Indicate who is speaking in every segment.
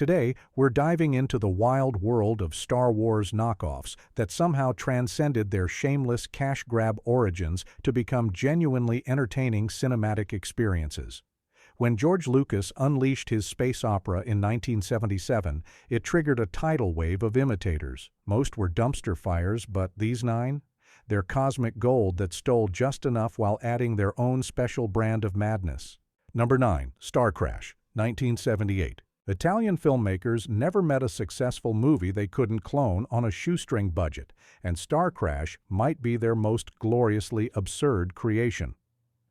Speaker 1: Today, we're diving into the wild world of Star Wars knockoffs that somehow transcended their shameless cash grab origins to become genuinely entertaining cinematic experiences. When George Lucas unleashed his space opera in 1977, it triggered a tidal wave of imitators. Most were dumpster fires, but these 9? They're cosmic gold that stole just enough while adding their own special brand of madness. Number 9. Star Crash, 1978. Italian filmmakers never met a successful movie they couldn't clone on a shoestring budget, and Star Crash might be their most gloriously absurd creation.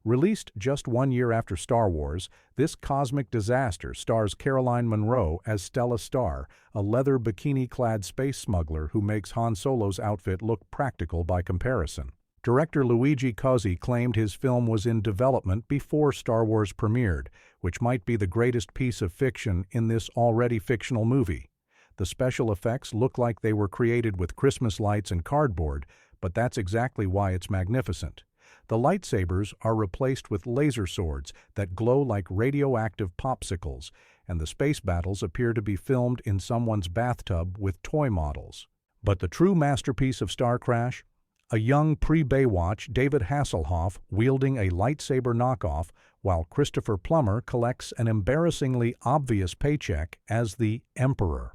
Speaker 1: Released just 1 year after Star Wars, this cosmic disaster stars Caroline Munro as Stella Star, a leather bikini-clad space smuggler who makes Han Solo's outfit look practical by comparison. Director Luigi Cozzi claimed his film was in development before Star Wars premiered, which might be the greatest piece of fiction in this already fictional movie. The special effects look like they were created with Christmas lights and cardboard, but that's exactly why it's magnificent. The lightsabers are replaced with laser swords that glow like radioactive popsicles, and the space battles appear to be filmed in someone's bathtub with toy models. But the true masterpiece of Star Crash? A young pre-Baywatch David Hasselhoff wielding a lightsaber knockoff while Christopher Plummer collects an embarrassingly obvious paycheck as the Emperor.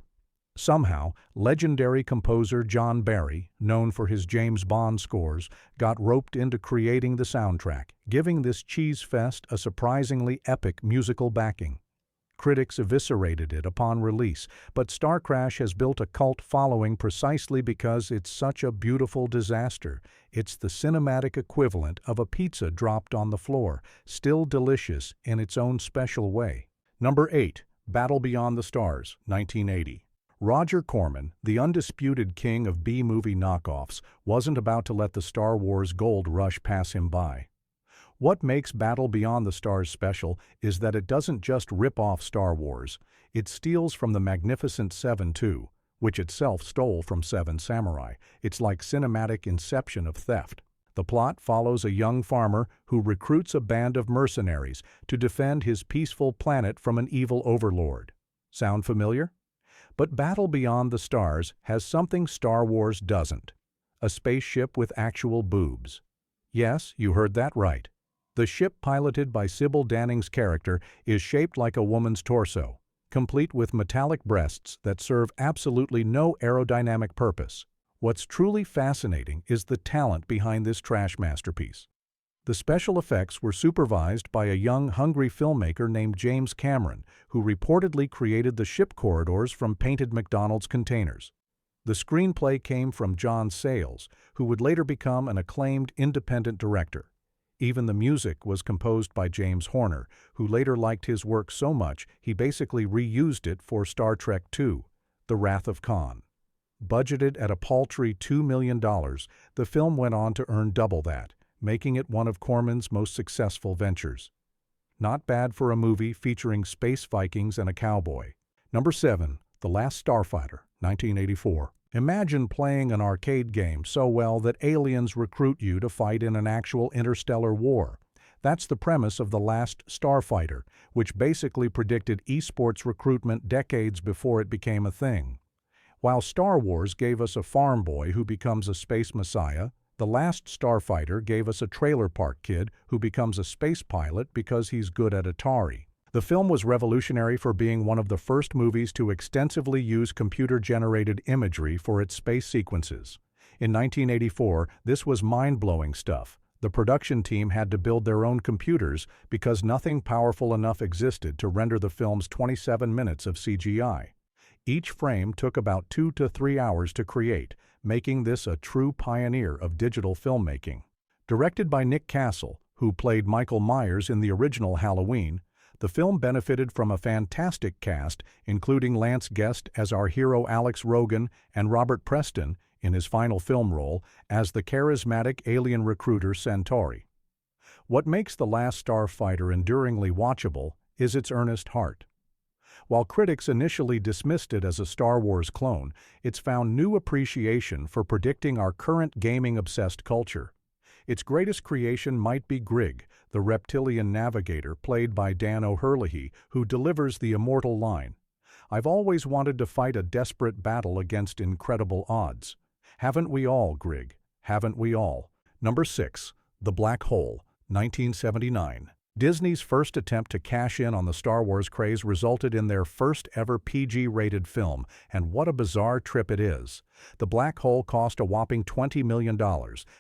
Speaker 1: Somehow, legendary composer John Barry, known for his James Bond scores, got roped into creating the soundtrack, giving this cheese fest a surprisingly epic musical backing. Critics eviscerated it upon release, but Star Crash has built a cult following precisely because it's such a beautiful disaster. It's the cinematic equivalent of a pizza dropped on the floor, still delicious in its own special way. Number 8. Battle Beyond the Stars, 1980. Roger Corman, the undisputed king of B-movie knockoffs, wasn't about to let the Star Wars gold rush pass him by. What makes Battle Beyond the Stars special is that it doesn't just rip off Star Wars, it steals from the Magnificent Seven too, which itself stole from Seven Samurai. It's like cinematic inception of theft. The plot follows a young farmer who recruits a band of mercenaries to defend his peaceful planet from an evil overlord. Sound familiar? But Battle Beyond the Stars has something Star Wars doesn't: a spaceship with actual boobs. Yes, you heard that right. The ship piloted by Sybil Danning's character is shaped like a woman's torso, complete with metallic breasts that serve absolutely no aerodynamic purpose. What's truly fascinating is the talent behind this trash masterpiece. The special effects were supervised by a young, hungry filmmaker named James Cameron, who reportedly created the ship corridors from painted McDonald's containers. The screenplay came from John Sayles, who would later become an acclaimed independent director. Even the music was composed by James Horner, who later liked his work so much he basically reused it for Star Trek II: The Wrath of Khan. Budgeted at a paltry $2 million, the film went on to earn double that, making it one of Corman's most successful ventures. Not bad for a movie featuring space Vikings and a cowboy. Number 7. The Last Starfighter, 1984. Imagine playing an arcade game so well that aliens recruit you to fight in an actual interstellar war. That's the premise of The Last Starfighter, which basically predicted esports recruitment decades before it became a thing. While Star Wars gave us a farm boy who becomes a space messiah, The Last Starfighter gave us a trailer park kid who becomes a space pilot because he's good at Atari. The film was revolutionary for being one of the first movies to extensively use computer-generated imagery for its space sequences. In 1984, this was mind-blowing stuff. The production team had to build their own computers because nothing powerful enough existed to render the film's 27 minutes of CGI. Each frame took about 2 to 3 hours to create, making this a true pioneer of digital filmmaking. Directed by Nick Castle, who played Michael Myers in the original Halloween, the film benefited from a fantastic cast, including Lance Guest as our hero Alex Rogan and Robert Preston, in his final film role, as the charismatic alien recruiter Centauri. What makes The Last Starfighter enduringly watchable is its earnest heart. While critics initially dismissed it as a Star Wars clone, it's found new appreciation for predicting our current gaming-obsessed culture. Its greatest creation might be Grig, the reptilian navigator played by Dan O'Herlihy, who delivers the immortal line, I've always wanted to fight a desperate battle against incredible odds. Haven't we all, Grig? Haven't we all? Number 6. The Black Hole, 1979. Disney's first attempt to cash in on the Star Wars craze resulted in their first-ever PG-rated film, and what a bizarre trip it is. The Black Hole cost a whopping $20 million,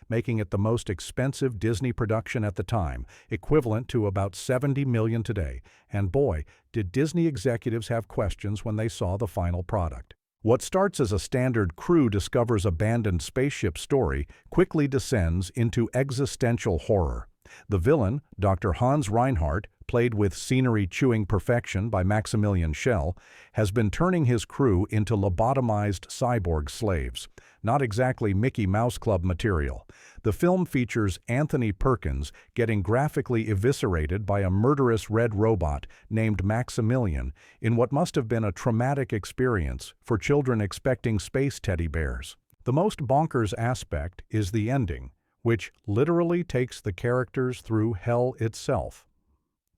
Speaker 1: making it the most expensive Disney production at the time, equivalent to about $70 million today. And boy, did Disney executives have questions when they saw the final product. What starts as a standard crew discovers abandoned spaceship story quickly descends into existential horror. The villain, Dr. Hans Reinhardt, played with scenery-chewing perfection by Maximilian Schell, has been turning his crew into lobotomized cyborg slaves. Not exactly Mickey Mouse Club material. The film features Anthony Perkins getting graphically eviscerated by a murderous red robot named Maximilian in what must have been a traumatic experience for children expecting space teddy bears. The most bonkers aspect is the ending, which literally takes the characters through hell itself.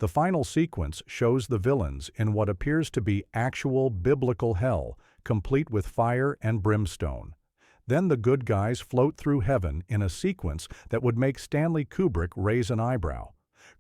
Speaker 1: The final sequence shows the villains in what appears to be actual biblical hell, complete with fire and brimstone. Then the good guys float through heaven in a sequence that would make Stanley Kubrick raise an eyebrow.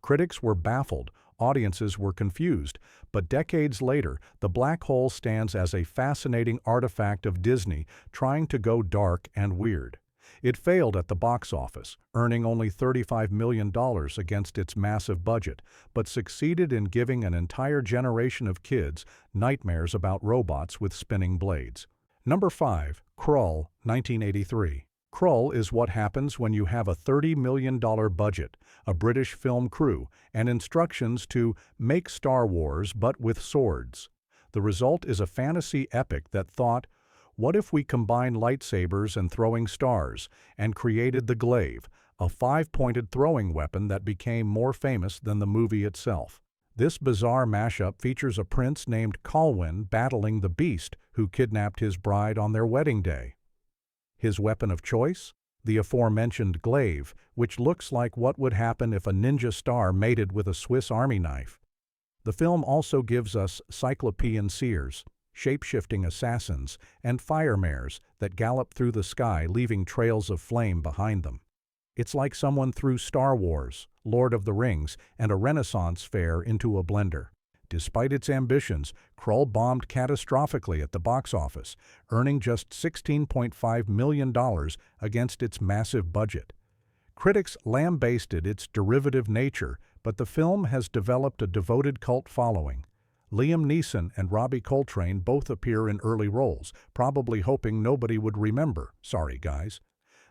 Speaker 1: Critics were baffled, audiences were confused, but decades later, The Black Hole stands as a fascinating artifact of Disney trying to go dark and weird. It failed at the box office, earning only $35 million against its massive budget, but succeeded in giving an entire generation of kids nightmares about robots with spinning blades. Number 5. Krull, 1983. Krull is what happens when you have a $30 million budget, a British film crew, and instructions to make Star Wars but with swords. The result is a fantasy epic that thought, what if we combine lightsabers and throwing stars, and created the glaive, a 5-pointed throwing weapon that became more famous than the movie itself. This bizarre mashup features a prince named Colwyn battling the beast who kidnapped his bride on their wedding day. His weapon of choice? The aforementioned glaive, which looks like what would happen if a ninja star mated with a Swiss Army knife. The film also gives us cyclopean seers, shape-shifting assassins, and fire mares that gallop through the sky leaving trails of flame behind them. It's like someone threw Star Wars, Lord of the Rings, and a Renaissance fair into a blender. Despite its ambitions, Krull bombed catastrophically at the box office, earning just $16.5 million against its massive budget. Critics lambasted its derivative nature, but the film has developed a devoted cult following. Liam Neeson and Robbie Coltrane both appear in early roles, probably hoping nobody would remember. Sorry, guys.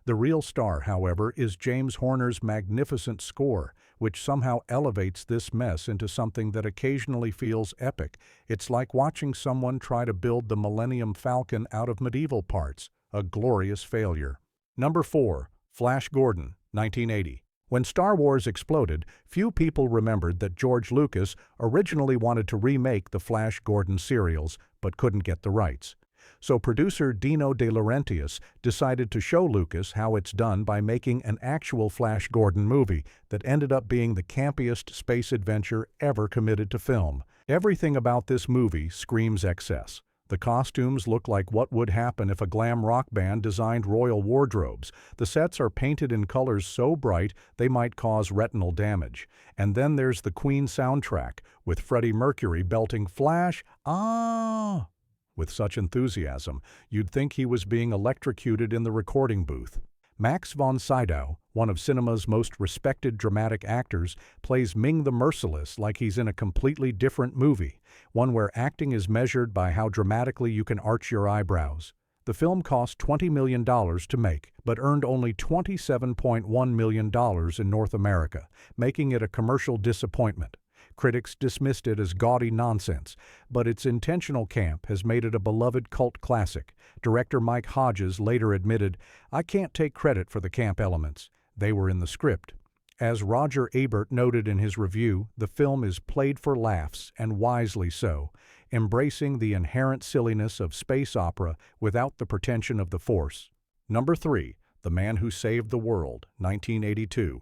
Speaker 1: The real star, however, is James Horner's magnificent score, which somehow elevates this mess into something that occasionally feels epic. It's like watching someone try to build the Millennium Falcon out of medieval parts. A glorious failure. Number 4. Flash Gordon, 1980. When Star Wars exploded, few people remembered that George Lucas originally wanted to remake the Flash Gordon serials, but couldn't get the rights. So producer Dino De Laurentiis decided to show Lucas how it's done by making an actual Flash Gordon movie that ended up being the campiest space adventure ever committed to film. Everything about this movie screams excess. The costumes look like what would happen if a glam rock band designed royal wardrobes. The sets are painted in colors so bright they might cause retinal damage. And then there's the Queen soundtrack, with Freddie Mercury belting Flash, ah, with such enthusiasm, you'd think he was being electrocuted in the recording booth. Max von Sydow, one of cinema's most respected dramatic actors, plays Ming the Merciless like he's in a completely different movie, one where acting is measured by how dramatically you can arch your eyebrows. The film cost $20 million to make, but earned only $27.1 million in North America, making it a commercial disappointment. Critics dismissed it as gaudy nonsense, but its intentional camp has made it a beloved cult classic. Director Mike Hodges later admitted, "I can't take credit for the camp elements. They were in the script." As Roger Ebert noted in his review, the film is played for laughs, and wisely so, embracing the inherent silliness of space opera without the pretension of the Force. Number 3. The Man Who Saved the World, 1982.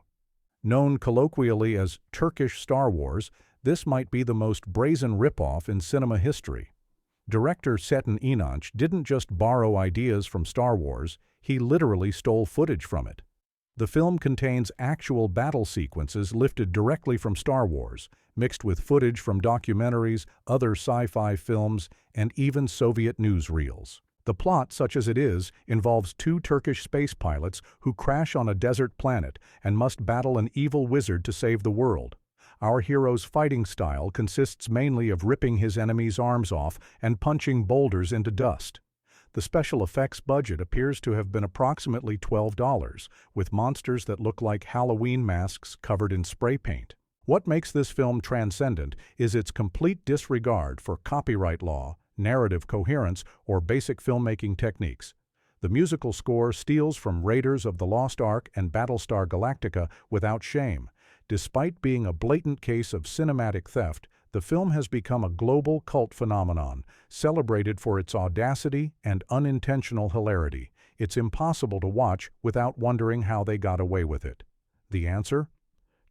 Speaker 1: Known colloquially as Turkish Star Wars, this might be the most brazen ripoff in cinema history. Director Seton Inanç didn't just borrow ideas from Star Wars, he literally stole footage from it. The film contains actual battle sequences lifted directly from Star Wars, mixed with footage from documentaries, other sci-fi films, and even Soviet newsreels. The plot, such as it is, involves two Turkish space pilots who crash on a desert planet and must battle an evil wizard to save the world. Our hero's fighting style consists mainly of ripping his enemy's arms off and punching boulders into dust. The special effects budget appears to have been approximately $12, with monsters that look like Halloween masks covered in spray paint. What makes this film transcendent is its complete disregard for copyright law, narrative coherence, or basic filmmaking techniques. The musical score steals from Raiders of the Lost Ark and Battlestar Galactica without shame. Despite being a blatant case of cinematic theft, the film has become a global cult phenomenon, celebrated for its audacity and unintentional hilarity. It's impossible to watch without wondering how they got away with it. The answer?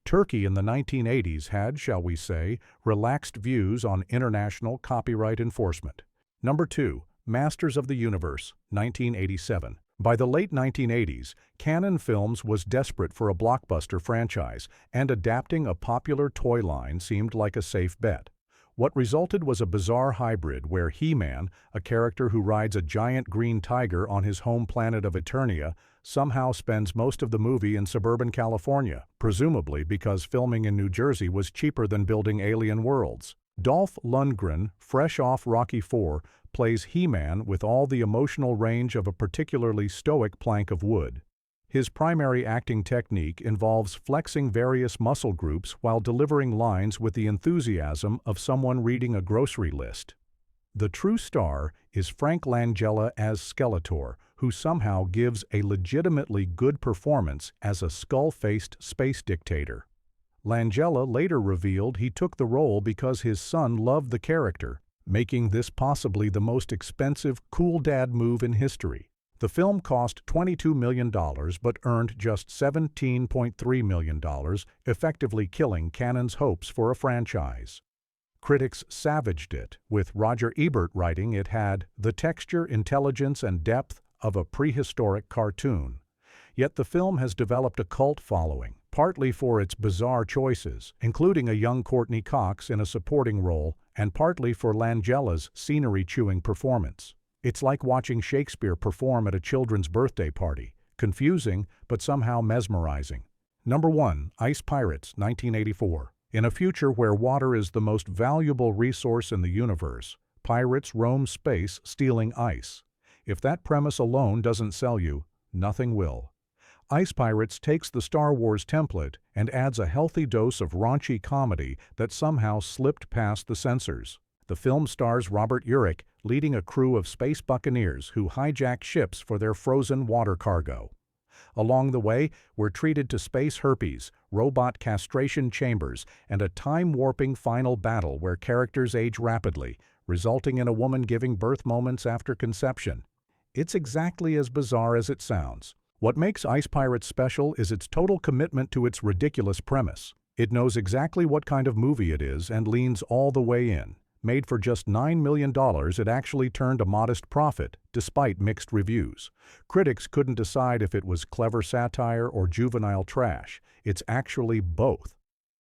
Speaker 1: Turkey in the 1980s had, shall we say, relaxed views on international copyright enforcement. Number 2. Masters of the Universe, 1987. By the late 1980s, Canon Films was desperate for a blockbuster franchise, and adapting a popular toy line seemed like a safe bet. What resulted was a bizarre hybrid where He-Man, a character who rides a giant green tiger on his home planet of Eternia, somehow spends most of the movie in suburban California, presumably because filming in New Jersey was cheaper than building alien worlds. Dolph Lundgren, fresh off Rocky IV, plays He-Man with all the emotional range of a particularly stoic plank of wood. His primary acting technique involves flexing various muscle groups while delivering lines with the enthusiasm of someone reading a grocery list. The true star is Frank Langella as Skeletor, who somehow gives a legitimately good performance as a skull-faced space dictator. Langella later revealed he took the role because his son loved the character, making this possibly the most expensive cool dad move in history. The film cost $22 million but earned just $17.3 million, effectively killing Canon's hopes for a franchise. Critics savaged it, with Roger Ebert writing it had the texture, intelligence, and depth of a prehistoric cartoon. Yet the film has developed a cult following, partly for its bizarre choices, including a young Courtney Cox in a supporting role, and partly for Langella's scenery-chewing performance. It's like watching Shakespeare perform at a children's birthday party, confusing but somehow mesmerizing. Number 1. Ice Pirates, 1984. In a future where water is the most valuable resource in the universe, pirates roam space stealing ice. If that premise alone doesn't sell you, nothing will. Ice Pirates takes the Star Wars template and adds a healthy dose of raunchy comedy that somehow slipped past the censors. The film stars Robert Urich leading a crew of space buccaneers who hijack ships for their frozen water cargo. Along the way, we're treated to space herpes, robot castration chambers, and a time-warping final battle where characters age rapidly, resulting in a woman giving birth moments after conception. It's exactly as bizarre as it sounds. What makes Ice Pirates special is its total commitment to its ridiculous premise. It knows exactly what kind of movie it is and leans all the way in. Made for just $9 million, it actually turned a modest profit, despite mixed reviews. Critics couldn't decide if it was clever satire or juvenile trash. It's actually both.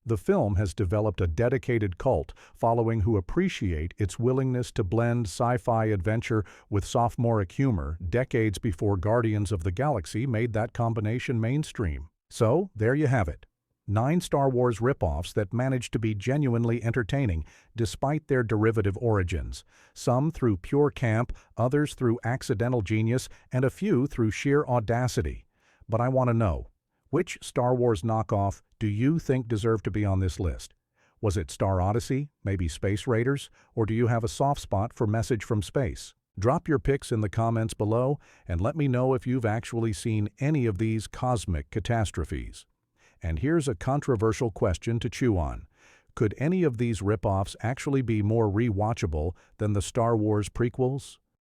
Speaker 1: The film has developed a dedicated cult following who appreciate its willingness to blend sci-fi adventure with sophomoric humor decades before Guardians of the Galaxy made that combination mainstream. So, there you have it. 9 Star Wars ripoffs that managed to be genuinely entertaining despite their derivative origins, some through pure camp, others through accidental genius, and a few through sheer audacity. But I want to know, which Star Wars knockoff do you think deserved to be on this list? Was it Star Odyssey, maybe Space Raiders, or do you have a soft spot for Message from Space? Drop your picks in the comments below and let me know if you've actually seen any of these cosmic catastrophes. And here's a controversial question to chew on. Could any of these ripoffs actually be more rewatchable than the Star Wars prequels?